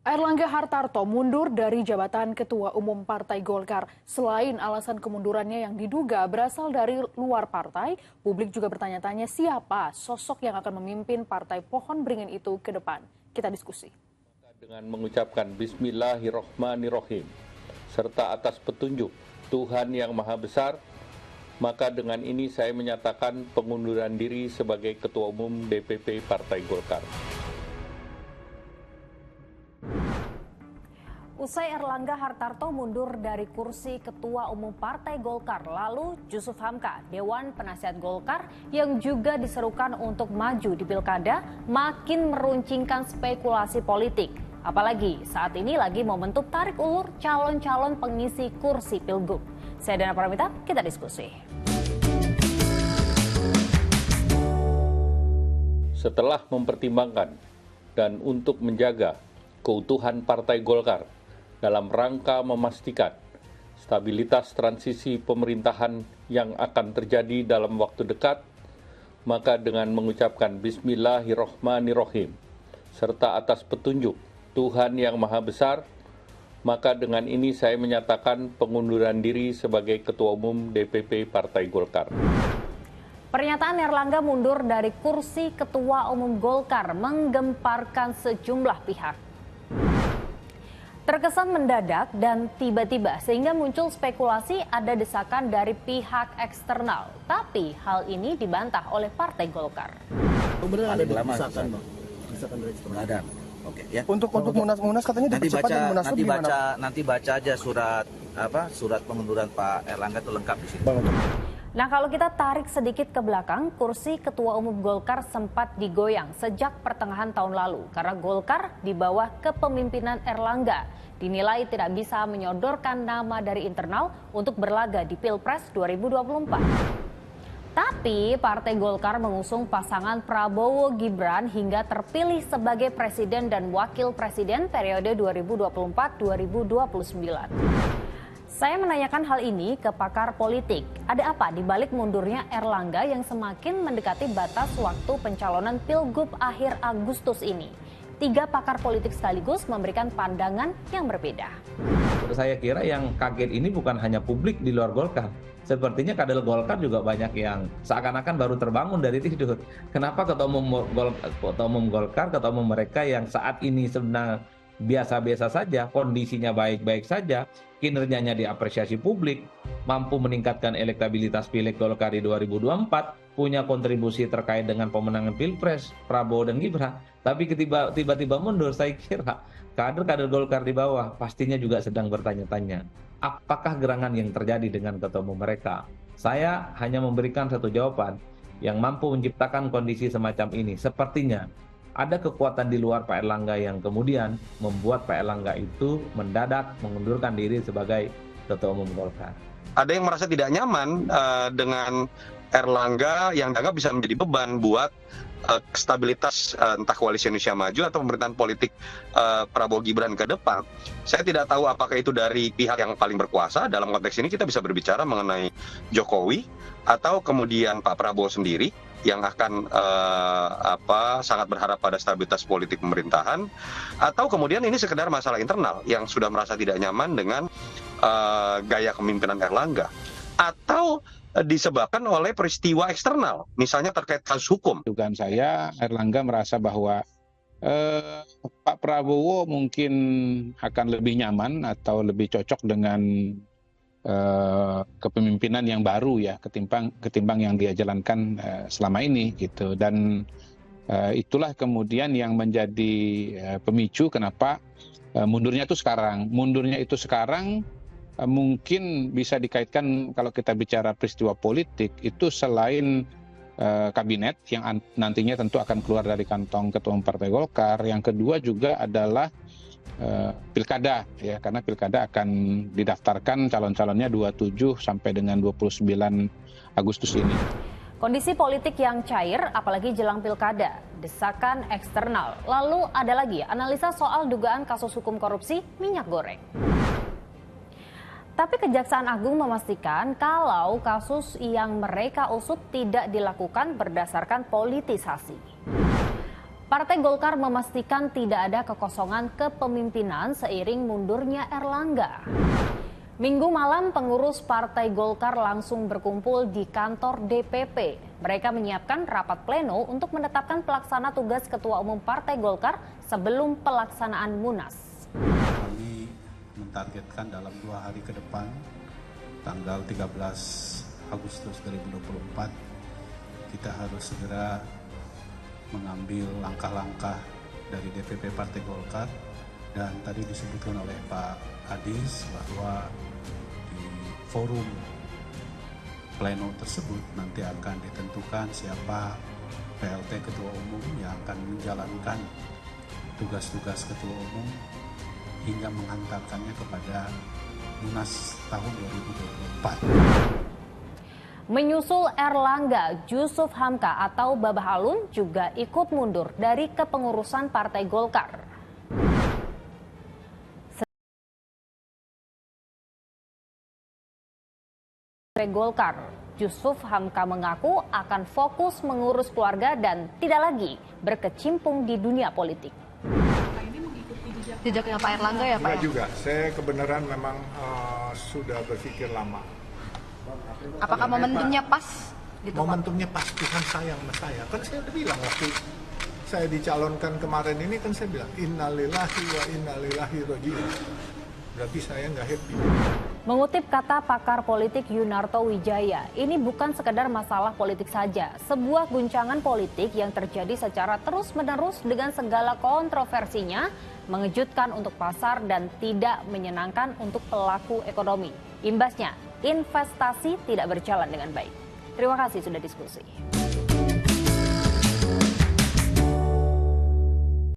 Airlangga Hartarto mundur dari jabatan Ketua Umum Partai Golkar. Selain alasan kemundurannya yang diduga berasal dari luar partai, publik juga bertanya-tanya siapa sosok yang akan memimpin Partai Pohon Beringin itu ke depan. Kita diskusi. Dengan mengucapkan Bismillahirrohmanirrohim, serta atas petunjuk Tuhan Yang Maha Besar, maka dengan ini saya menyatakan pengunduran diri sebagai Ketua Umum DPP Partai Golkar. Usai Airlangga Hartarto mundur dari kursi Ketua Umum Partai Golkar, lalu Jusuf Hamka, Dewan Penasihat Golkar yang juga diserukan untuk maju di Pilkada, makin meruncingkan spekulasi politik. Apalagi saat ini lagi momentum tarik ulur calon-calon pengisi kursi Pilgub. Saya Dana Paramita, kita diskusi. Setelah mempertimbangkan dan untuk menjaga keutuhan Partai Golkar dalam rangka memastikan stabilitas transisi pemerintahan yang akan terjadi dalam waktu dekat, maka dengan mengucapkan Bismillahirrohmanirrohim, serta atas petunjuk Tuhan Yang Maha Besar, maka dengan ini saya menyatakan pengunduran diri sebagai Ketua Umum DPP Partai Golkar. Pernyataan Airlangga mundur dari kursi Ketua Umum Golkar menggemparkan sejumlah pihak. Terkesan mendadak dan tiba-tiba sehingga muncul spekulasi ada desakan dari pihak eksternal. Tapi hal ini dibantah oleh Partai Golkar. Ada desakan, Bang. Desakan dari eksternal. Ada. Oke, ya. Untuk Munas katanya dipercepat dan Munaslup gimana? Nanti baca aja surat pengunduran Pak Airlangga itu lengkap di sini. Nah, kalau kita tarik sedikit ke belakang, kursi Ketua Umum Golkar sempat digoyang sejak pertengahan tahun lalu karena Golkar di bawah kepemimpinan Airlangga dinilai tidak bisa menyodorkan nama dari internal untuk berlaga di Pilpres 2024. Tapi Partai Golkar mengusung pasangan Prabowo Gibran hingga terpilih sebagai Presiden dan Wakil Presiden periode 2024-2029. Saya menanyakan hal ini ke pakar politik. Ada apa di balik mundurnya Airlangga yang semakin mendekati batas waktu pencalonan Pilgub akhir Agustus ini? 3 pakar politik sekaligus memberikan pandangan yang berbeda. Saya kira yang kaget ini bukan hanya publik di luar Golkar. Sepertinya kader Golkar juga banyak yang seakan-akan baru terbangun dari tidur. Kenapa ketua umum Golkar, ketua umum mereka yang saat ini sebenarnya biasa-biasa saja, kondisinya baik-baik saja, kinerjanya diapresiasi publik, mampu meningkatkan elektabilitas Pileg Golkar di 2024, punya kontribusi terkait dengan pemenangan Pilpres, Prabowo dan Gibran, tapi tiba-tiba mundur. Saya kira kader-kader Golkar di bawah pastinya juga sedang bertanya-tanya, apakah gerangan yang terjadi dengan ketua umum mereka? Saya hanya memberikan satu jawaban yang mampu menciptakan kondisi semacam ini. Sepertinya ada kekuatan di luar Pak Airlangga yang kemudian membuat Pak Airlangga itu mendadak mengundurkan diri sebagai Ketua Umum Golkar. Ada yang merasa tidak nyaman dengan Airlangga yang dianggap bisa menjadi beban buat stabilitas entah koalisi Indonesia Maju atau pemerintahan politik Prabowo Gibran ke depan. Saya tidak tahu apakah itu dari pihak yang paling berkuasa. Dalam konteks ini kita bisa berbicara mengenai Jokowi atau kemudian Pak Prabowo sendiri yang akan sangat berharap pada stabilitas politik pemerintahan, atau kemudian ini sekedar masalah internal yang sudah merasa tidak nyaman dengan gaya kepemimpinan Airlangga, atau disebabkan oleh peristiwa eksternal, misalnya terkait kasus hukum. Dugaan saya, Airlangga merasa bahwa Pak Prabowo mungkin akan lebih nyaman atau lebih cocok dengan kepemimpinan yang baru ya ketimbang yang dia jalankan selama ini gitu, dan itulah kemudian yang menjadi pemicu kenapa mundurnya itu sekarang mungkin bisa dikaitkan kalau kita bicara peristiwa politik itu selain kabinet yang nantinya tentu akan keluar dari kantong Ketua Umum Partai Golkar, yang kedua juga adalah pilkada ya, karena pilkada akan didaftarkan calon-calonnya 27 sampai dengan 29 Agustus ini. Kondisi politik yang cair apalagi jelang pilkada, desakan eksternal. Lalu ada lagi analisa soal dugaan kasus hukum korupsi minyak goreng. Tapi Kejaksaan Agung memastikan kalau kasus yang mereka usut tidak dilakukan berdasarkan politisasi. Partai Golkar memastikan tidak ada kekosongan kepemimpinan seiring mundurnya Erlangga. Minggu malam pengurus Partai Golkar langsung berkumpul di kantor DPP. Mereka menyiapkan rapat pleno untuk menetapkan pelaksana tugas Ketua Umum Partai Golkar sebelum pelaksanaan Munas. Kami mentargetkan dalam 2 hari ke depan, tanggal 13 Agustus 2024, kita harus segera mengambil langkah-langkah dari DPP Partai Golkar, dan tadi disebutkan oleh Pak Adis bahwa di forum pleno tersebut nanti akan ditentukan siapa PLT Ketua Umum yang akan menjalankan tugas-tugas Ketua Umum hingga mengantarkannya kepada Munas tahun 2024. Menyusul Erlangga, Jusuf Hamka atau Babah Alun juga ikut mundur dari kepengurusan Partai Golkar. Golkar, Jusuf Hamka mengaku akan fokus mengurus keluarga dan tidak lagi berkecimpung di dunia politik. Jejaknya Pak Erlangga ya Pak? Enggak juga, saya kebenaran memang sudah berpikir lama. Apakah momentumnya pas? Gitu, momentumnya pas, Tuhan sayang sama saya. Kan saya udah bilang waktu saya dicalonkan kemarin ini, kan saya bilang innalillahi wa inna ilaihi raji'un. Berarti saya nggak happy. Mengutip kata pakar politik Yunarto Wijaya, ini bukan sekedar masalah politik saja. Sebuah guncangan politik yang terjadi secara terus-menerus dengan segala kontroversinya, mengejutkan untuk pasar dan tidak menyenangkan untuk pelaku ekonomi. Imbasnya, investasi tidak berjalan dengan baik. Terima kasih sudah diskusi.